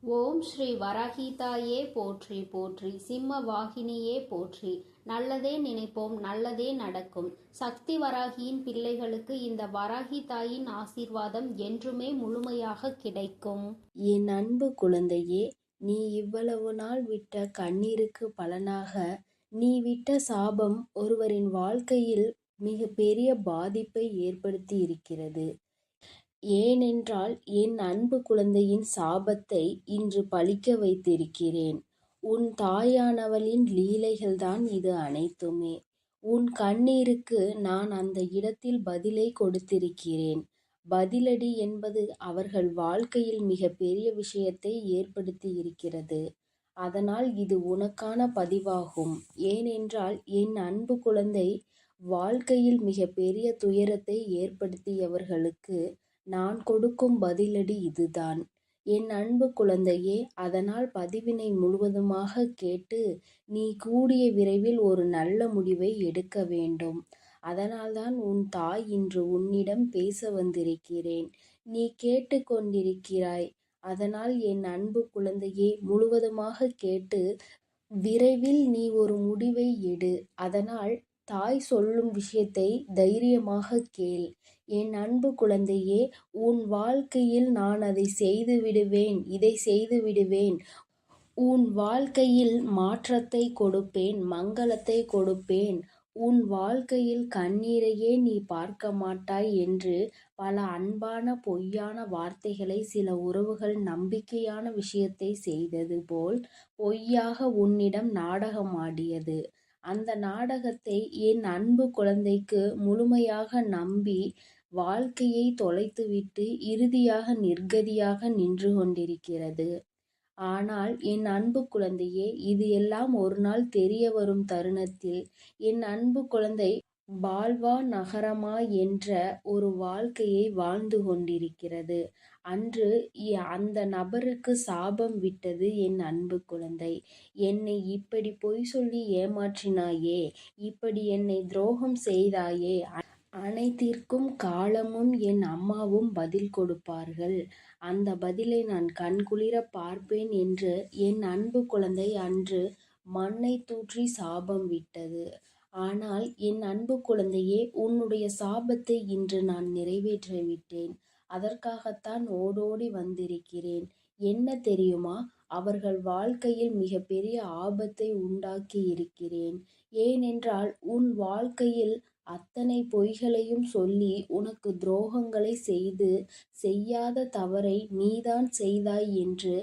ஓம் ஸ்ரீ வராகிதாயே போற்றி போற்றி, சிம்ம வாகினியே போற்றி. நல்லதே நினைப்போம், நல்லதே நடக்கும். சக்தி வராகியின் பிள்ளைகளுக்கு இந்த வராகி தாயின் ஆசீர்வாதம் என்றுமே முழுமையாக கிடைக்கும். என் அன்பு குழந்தையே, நீ இவ்வளவு நாள் விட்ட கண்ணீருக்கு பலனாக நீ விட்ட சாபம் ஒருவரின் வாழ்க்கையில் மிக பெரிய பாதிப்பை ஏற்படுத்தி இருக்கிறது. ஏனென்றால் என் அன்பு குழந்தையின் சாபத்தை இன்று பலிக்க வைத்திருக்கிறேன். உன் தாயானவளின் லீலைகள்தான் இது அனைத்துமே. உன் கண்ணீருக்கு நான் அந்த இடத்தில் பதிலை கொடுத்திருக்கிறேன். பதிலடி என்பது அவர்கள் வாழ்க்கையில் மிக பெரிய விஷயத்தை ஏற்படுத்தி இருக்கிறது. அதனால் இது உனக்கான பதிவாகும். ஏனென்றால் என் அன்பு குழந்தை வாழ்க்கையில் மிக பெரிய துயரத்தை ஏற்படுத்தியவர்களுக்கு நான் கொடுக்கும் பதிலடி இதுதான். என் அன்பு குழந்தையே, அதனால் பதிவினை முழுவதுமாக கேட்டு நீ கூடிய விரைவில் ஒரு நல்ல முடிவை எடுக்க வேண்டும். அதனால்தான் உன் தாய் இன்று உன்னிடம் பேச வந்திருக்கிறேன். நீ கேட்டு கொண்டிருக்கிறாய். அதனால் என் அன்பு குழந்தையே, முழுவதுமாக கேட்டு விரைவில் நீ ஒரு முடிவை எடு. அதனால் தாய் சொல்லும் விஷயத்தை தைரியமாக கேள். என் அன்பு குழந்தையே, உன் வாழ்க்கையில் நான் அதை செய்து விடுவேன், இதை செய்து விடுவேன். உன் வாழ்க்கையில் மாற்றத்தை கொடுப்பேன், மங்களத்தை கொடுப்பேன். உன் வாழ்க்கையில் கண்ணீரையே நீ பார்க்க மாட்டாய் என்று பல அன்பான பொய்யான வார்த்தைகளை சில உறவுகள் நம்பிக்கையான விஷயத்தை செய்தது போல் பொய்யாக உன்னிடம் நாடகம் ஆடியது. அந்த நாடகத்தை என் அன்பு குழந்தைக்கு முழுமையாக நம்பி வாழ்க்கையை தொலைத்துவிட்டு இறுதியாக நிர்கதியாக நின்று கொண்டிருக்கிறது. ஆனால் என் அன்பு குழந்தையே, இது எல்லாம் ஒரு நாள் தெரிய வரும் தருணத்தில் என் அன்பு குழந்தை பால்வா நகரமா என்ற ஒரு வாழ்க்கையை வாழ்ந்து கொண்டிருக்கிறது. அன்று அந்த நபருக்கு சாபம் விட்டது என் அன்பு குழந்தை. என்னை இப்படி பொய் சொல்லி ஏமாற்றினாயே, இப்படி என்னை துரோகம் செய்தாயே, அனைத்திற்கும் காலமும் என் அம்மாவும் பதில் கொடுப்பார்கள். அந்த பதிலை நான் கண்குளிர பார்ப்பேன் என்று என் அன்பு குழந்தை அன்று மண்ணை தூற்றி சாபம் விட்டது. ஆனால் என் அன்பு குழந்தையே, உன்னுடைய சாபத்தை இன்று நான் நிறைவேற்றிவிட்டேன். அதற்காகத்தான் ஓடோடி வந்திருக்கிறேன். என்ன தெரியுமா? அவர்கள் வாழ்க்கையில் மிகப்பெரிய ஆபத்தை உண்டாக்கி இருக்கிறேன். ஏனென்றால் உன் வாழ்க்கையில் அத்தனை பொய்களையும் சொல்லி உனக்கு துரோகங்களை செய்து செய்யாத தவறை நீதான் செய்தாய் என்று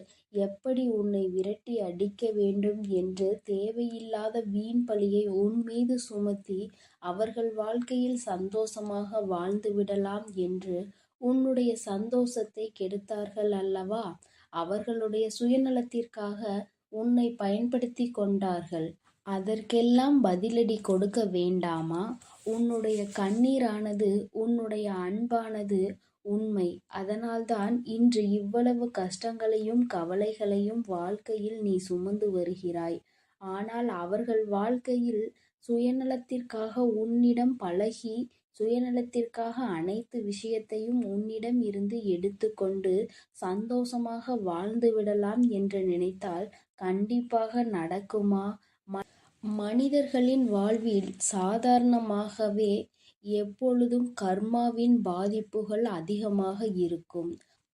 எப்படி உன்னை விரட்டி அடிக்க வேண்டும் என்று தேவையில்லாத வீண் பழியை உன் மீது சுமத்தி அவர்கள் வாழ்க்கையில் சந்தோஷமாக வாழ்ந்து விடலாம் என்று உன்னுடைய சந்தோஷத்தை கெடுத்தார்கள் அல்லவா? அவர்களுடைய சுயநலத்திற்காக உன்னை பயன்படுத்தி கொண்டார்கள். அதற்கெல்லாம் பதிலடி கொடுக்க வேண்டாமா? உன்னுடைய கண்ணீரானது, உன்னுடைய அன்பானது உண்மை. அதனால்தான் இன்று இவ்வளவு கஷ்டங்களையும் கவலைகளையும் வாழ்க்கையில் நீ சுமந்து வருகிறாய். ஆனால் அவர்கள் வாழ்க்கையில் சுயநலத்திற்காக உன்னிடம் பழகி, சுயநலத்திற்காக அனைத்து விஷயத்தையும் உன்னிடம் இருந்து எடுத்துக்கொண்டு சந்தோஷமாக வாழ்ந்து விடலாம் என்று நினைத்தால் கண்டிப்பாக நடக்குமா? மனிதர்களின் வாழ்வில் சாதாரணமாகவே எப்பொழுதும் கர்மாவின் பாதிப்புகள் அதிகமாக இருக்கும்.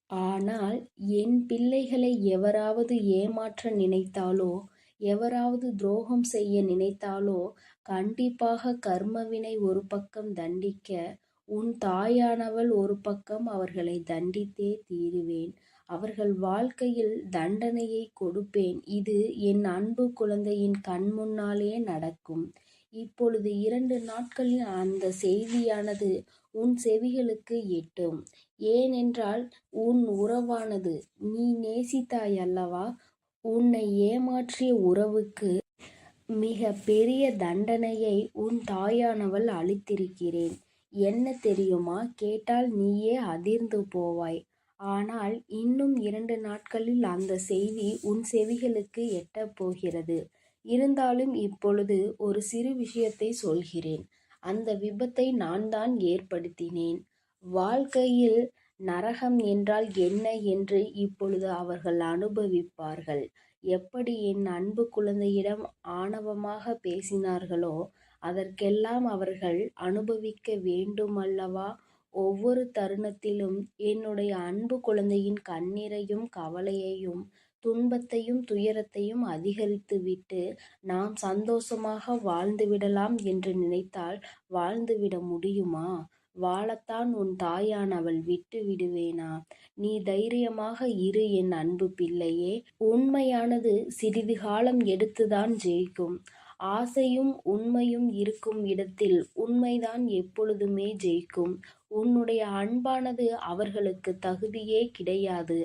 ஆனால் என் பிள்ளைகளை எவராவது ஏமாற்ற நினைத்தாலோ, எவராவது துரோகம் செய்ய நினைத்தாலோ கண்டிப்பாக கர்மவினை ஒரு பக்கம் தண்டிக்க, உன் தாயானவள் ஒரு பக்கம் அவர்களை தண்டித்தே தீருவேன். அவர்கள் வாழ்க்கையில் தண்டனையை கொடுப்பேன். இது என் அன்பு குழந்தையின் கண் முன்னாலே நடக்கும். இப்பொழுது 2 நாட்களில் அந்த செய்தியானது உன் செவிகளுக்கு எட்டும். ஏனென்றால் உன் உறவானது, நீ நேசித்தாய் அல்லவா? உன்னை ஏமாற்றிய உறவுக்கு மிக பெரிய தண்டனையை உன் தாயானவள் அளித்திருக்கிறேன். என்ன தெரியுமா? கேட்டால் நீயே அதிர்ந்து போவாய். ஆனால் இன்னும் 2 நாட்களில் அந்த செய்தி உன் செவிகளுக்கு எட்டப் போகிறது. இருந்தாலும் இப்பொழுது ஒரு சிறு விஷயத்தை சொல்கிறேன். அந்த விபத்தை நான் தான் ஏற்படுத்தினேன். வாழ்க்கையில் நரகம் என்றால் என்ன என்று இப்பொழுது அவர்கள் அனுபவிப்பார்கள். எப்படி என் அன்பு குழந்தையிடம் ஆணவமாக பேசினார்களோ அதற்கெல்லாம் அவர்கள் அனுபவிக்க வேண்டுமல்லவா? ஒவ்வொரு தருணத்திலும் என்னுடைய அன்பு குழந்தையின் கண்ணீரையும் கவலையையும் துன்பத்தையும் துயரத்தையும் அதிகரித்துவிட்டு நாம் சந்தோஷமாக வாழ்ந்துவிடலாம் என்று நினைத்தால் வாழ்ந்துவிட முடியுமா? வாழத்தான் உன் தாயானவள் விட்டு விடுவேனா? நீ தைரியமாக இரு என் அன்பு பிள்ளையே. உண்மையானது சிறிது காலம் எடுத்துதான் ஜெயிக்கும். ஆசையும் உண்மையும் இருக்கும் இடத்தில் உண்மைதான் எப்பொழுதுமே ஜெயிக்கும். உன்னுடைய அன்பானது அவர்களுக்கு தகுதியே கிடையாது.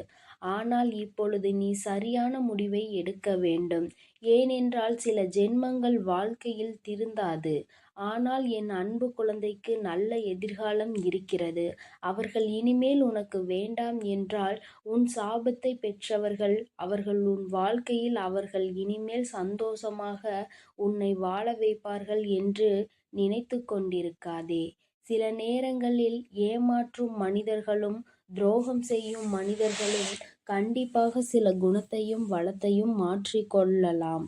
ஆனால் இப்பொழுது நீ சரியான முடிவை எடுக்க வேண்டும். ஏனென்றால் சில ஜென்மங்கள் வாழ்க்கையில் திருந்தாது. ஆனால் என் அன்பு குழந்தைக்கு நல்ல எதிர்காலம் இருக்கிறது. அவர்கள் இனிமேல் உனக்கு வேண்டாம் என்றால் உன் சாபத்தை பெற்றவர்கள் அவர்கள் உன் வாழ்க்கையில் அவர்கள் இனிமேல் சந்தோஷமாக உன்னை வாழ வைப்பார்கள் என்று நினைத்து கொண்டிருக்காதே. சில நேரங்களில் ஏமாற்றும் மனிதர்களும் துரோகம் செய்யும் மனிதர்களும் கண்டிப்பாக சில குணத்தையும் வளத்தையும் மாற்றிக்கொள்ளலாம்.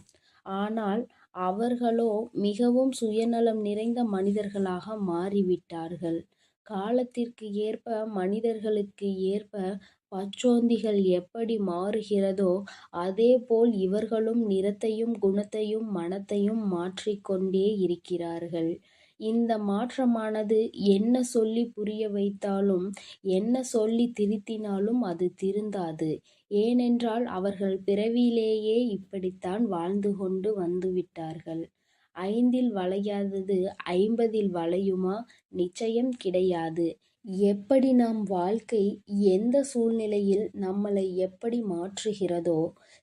ஆனால் அவர்களோ மிகவும் சுயநலம் நிறைந்த மனிதர்களாக மாறிவிட்டார்கள். காலத்திற்கு ஏற்ப மனிதர்களுக்கு ஏற்ப பச்சோந்திகள் எப்படி மாறுகிறதோ அதேபோல் இவர்களும் நிறத்தையும் குணத்தையும் மனத்தையும் மாற்றிக்கொண்டே இருக்கிறார்கள். இந்த மாற்றமானது என்ன சொல்லி புரிய வைத்தாலும் என்ன சொல்லி திருத்தினாலும் அது திருந்தாது. ஏனென்றால் அவர்கள் பிறவியிலேயே இப்படித்தான் வாழ்ந்து கொண்டு வந்துவிட்டார்கள். 5ல் வளையாதது 50ல் வளையுமா? நிச்சயம் கிடையாது. எப்படி நம் வாழ்க்கை எந்த சூழ்நிலையில் நம்மளை எப்படி மாற்றுகிறதோ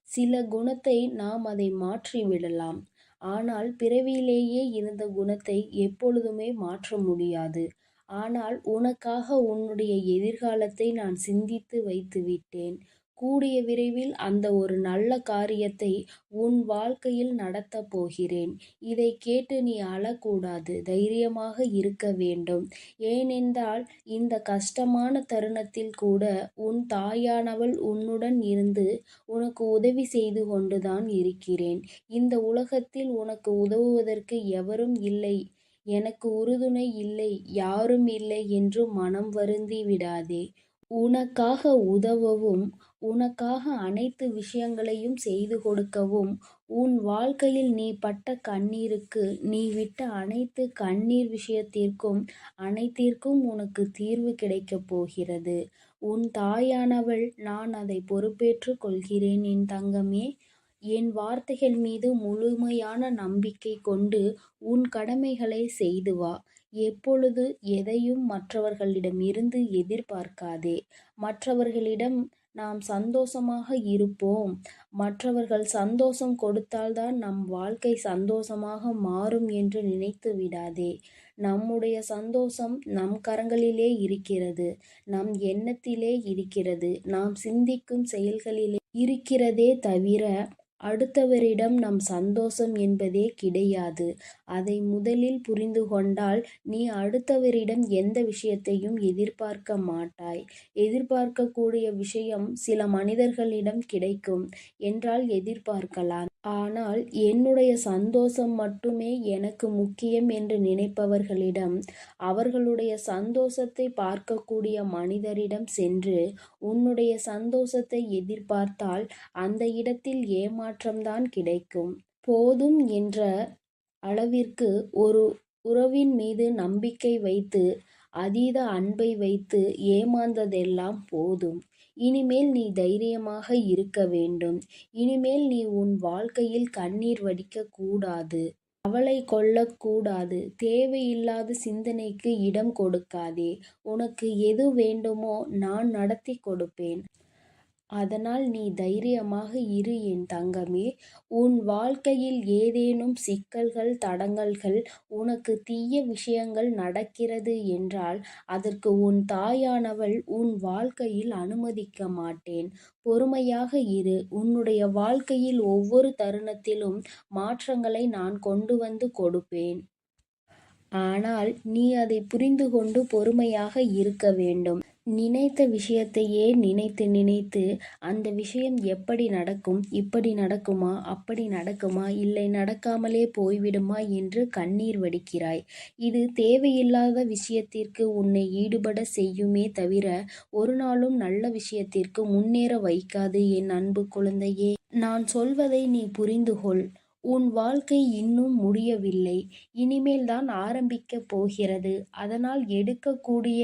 சில குணத்தை நாம் அதை மாற்றிவிடலாம். ஆனால் பிறவியிலேயே இருந்த குணத்தை எப்பொழுதுமே மாற்ற முடியாது. ஆனால் உனக்காக உன்னுடைய எதிர்காலத்தை நான் சிந்தித்து வைத்துவிட்டேன். கூடிய விரைவில் அந்த ஒரு நல்ல காரியத்தை உன் வாழ்க்கையில் நடத்தப் போகிறேன். இதை கேட்டு நீ அழக்கூடாது. தைரியமாக இருக்க வேண்டும். ஏனென்றால் இந்த கஷ்டமான தருணத்தில் கூட உன் தாயானவள் உன்னுடன் இருந்து உனக்கு உதவி செய்து கொண்டுதான் இருக்கிறேன். இந்த உலகத்தில் உனக்கு உதவுவதற்கு எவரும் இல்லை. எனக்கு உறுதுணை இல்லை, யாரும் இல்லை என்று மனம் வருந்தி விடாதே. உனக்காக உதவவும் உனக்காக அனைத்து விஷயங்களையும் செய்து கொடுக்கவும் உன் வாழ்க்கையில் நீ பட்ட கண்ணீருக்கு நீ விட்ட அனைத்து கண்ணீர் விஷயத்திற்கும் அனைத்திற்கும் உனக்கு தீர்வு கிடைக்கப் போகிறது. உன் தாயானவள் நான் அதை பொறுப்பேற்றுக் கொள்கிறேன் என் தங்கமே. என் வார்த்தைகள் மீது முழுமையான நம்பிக்கை கொண்டு உன் கடமைகளை செய்து வா. எப்பொழுது எதையும் மற்றவர்களிடமிருந்து எதிர்பார்க்காதே. மற்றவர்களிடம் நாம் சந்தோஷமாக இருப்போம். மற்றவர்கள் சந்தோஷம் கொடுத்தால்தான் நம் வாழ்க்கை சந்தோஷமாக மாறும் என்று நினைத்து விடாதே. நம்முடைய சந்தோஷம் நம் கரங்களிலே இருக்கிறது. நம் எண்ணத்திலே இருக்கிறது. நாம் சிந்திக்கும் செயல்களிலே இருக்கிறதே தவிர அடுத்தவரிடம் நம் சந்தோஷம் என்பதே கிடையாது. அதை முதலில் புரிந்து கொண்டால் நீ அடுத்தவரிடம் எந்த விஷயத்தையும் எதிர்பார்க்க மாட்டாய். எதிர்பார்க்கக்கூடிய விஷயம் சில மனிதர்களிடம் கிடைக்கும் என்றால் எதிர்பார்க்கலாம். ஆனால் என்னுடைய சந்தோஷம் மட்டுமே எனக்கு முக்கியம் என்று நினைப்பவர்களிடம் அவர்களுடைய சந்தோஷத்தை பார்க்கக்கூடிய மனிதரிடம் சென்று உன்னுடைய சந்தோஷத்தை எதிர்பார்த்தால் அந்த இடத்தில் ஏமாற்றம்தான் கிடைக்கும். போதும் என்ற அளவிற்கு ஒரு உறவின் மீது நம்பிக்கை வைத்து அதீத அன்பை வைத்து ஏமாந்ததெல்லாம் போதும். இனிமேல் நீ தைரியமாக இருக்க வேண்டும். இனிமேல் நீ உன் வாழ்க்கையில் கண்ணீர் வடிக்க கூடாது. கவலை கொள்ளக்கூடாது. தேவையில்லாத சிந்தனைக்கு இடம் கொடுக்காதே. உனக்கு எது வேண்டுமோ நான் நடத்தி கொடுப்பேன். அதனால் நீ தைரியமாக இரு என் தங்கமே. உன் வாழ்க்கையில் ஏதேனும் சிக்கல்கள் தடங்கல்கள் உனக்கு தீய விஷயங்கள் நடக்கிறது என்றால் அதற்கு உன் தாயானவள் உன் வாழ்க்கையில் அனுமதிக்க மாட்டேன். பொறுமையாக இரு. உன்னுடைய வாழ்க்கையில் ஒவ்வொரு தருணத்திலும் மாற்றங்களை நான் கொண்டு வந்து கொடுப்பேன். ஆனால் நீ அதை புரிந்து கொண்டு பொறுமையாக இருக்க வேண்டும். நினைத்த விஷயத்தையே நினைத்து நினைத்து அந்த விஷயம் எப்படி நடக்கும், இப்படி நடக்குமா, அப்படி நடக்குமா, இல்லை நடக்காமலே போய்விடுமா என்று கண்ணீர் வடிக்கிறாய். இது தேவையில்லாத விஷயத்திற்கு உன்னை ஈடுபட செய்யுமே தவிர ஒரு நாளும் நல்ல விஷயத்திற்கு முன்னேற வைக்காது. என் அன்பு குழந்தையே, நான் சொல்வதை நீ புரிந்து கொள். உன் வாழ்க்கை இன்னும் முடியவில்லை. இனிமேல்தான் ஆரம்பிக்கப் போகிறது. அதனால் எடுக்கக்கூடிய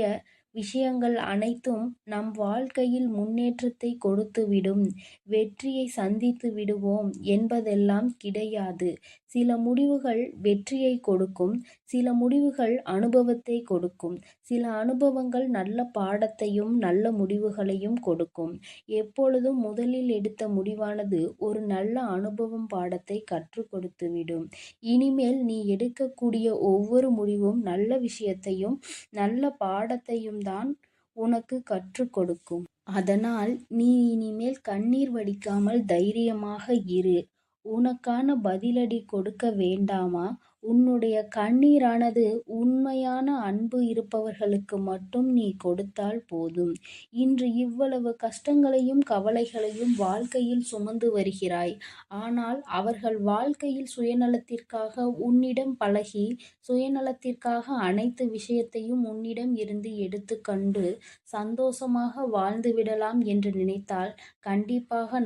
விஷயங்கள் அனைத்தும் நம் வாழ்க்கையில் முன்னேற்றத்தை கொடுத்துவிடும். வெற்றியை சந்தித்து விடுவோம் என்பதெல்லாம் கிடையாது. சில முடிவுகள் வெற்றியை கொடுக்கும், சில முடிவுகள் அனுபவத்தை கொடுக்கும், சில அனுபவங்கள் நல்ல பாடத்தையும் நல்ல முடிவுகளையும் கொடுக்கும். எப்பொழுதும் முதலில் எடுத்த முடிவானது ஒரு நல்ல அனுபவம் பாடத்தை கற்றுக் கொடுத்துவிடும். இனிமேல் நீ எடுக்கக்கூடிய ஒவ்வொரு முடிவும் நல்ல விஷயத்தையும் நல்ல பாடத்தையும் தான் உனக்கு கற்றுக் கொடுக்கும். அதனால் நீ இனிமேல் கண்ணீர் வடிக்காமல் தைரியமாக இரு. உனக்கான பதிலடி கொடுக்க வேண்டாமா? உன்னுடைய கண்ணீரானது உண்மையான அன்பு இருப்பவர்களுக்கு மட்டும் நீ கொடுத்தால் போதும். இன்று இவ்வளவு கஷ்டங்களையும் கவலைகளையும் வாழ்க்கையில் சுமந்து வருகிறாய். ஆனால் அவர்கள் வாழ்க்கையில் சுயநலத்திற்காக உன்னிடம் பழகி, சுயநலத்திற்காக அனைத்து விஷயத்தையும் உன்னிடம் இருந்து எடுத்துக்கொண்டு சந்தோஷமாக வாழ்ந்துவிடலாம் என்று நினைத்தால் கண்டிப்பாக